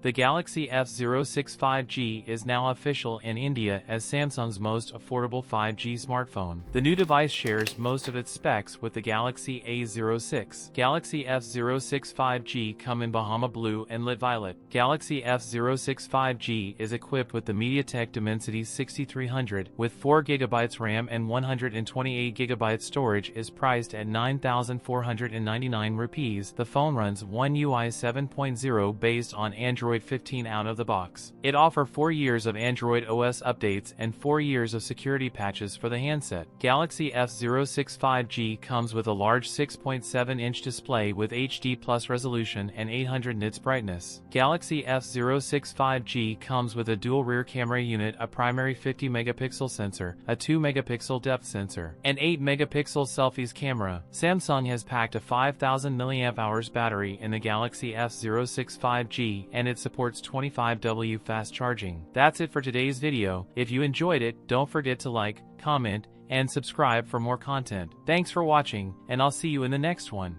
The Galaxy F06 5G is now official in India as Samsung's most affordable 5G smartphone. The new device shares most of its specs with the Galaxy A06. Galaxy F06 5G come in Bahama Blue and Lit Violet. Galaxy F06 5G is equipped with the MediaTek Dimensity 6300 with 4GB RAM and 128GB storage. Is priced at 9,499 rupees. The phone runs One UI 7.0 based on Android 15 out of the box. It offers 4 years of Android OS updates and 4 years of security patches for the handset. Galaxy F06 5G comes with a large 6.7-inch display with HD+ resolution and 800 nits brightness. Galaxy F06 5G comes with a dual rear camera unit, a primary 50-megapixel sensor, a 2-megapixel depth sensor, and 8-megapixel selfies camera. Samsung has packed a 5,000 mAh battery in the Galaxy F06 5G and it supports 25W fast charging. That's it for today's video. If you enjoyed it, don't forget to like, comment, and subscribe for more content. Thanks for watching, and I'll see you in the next one.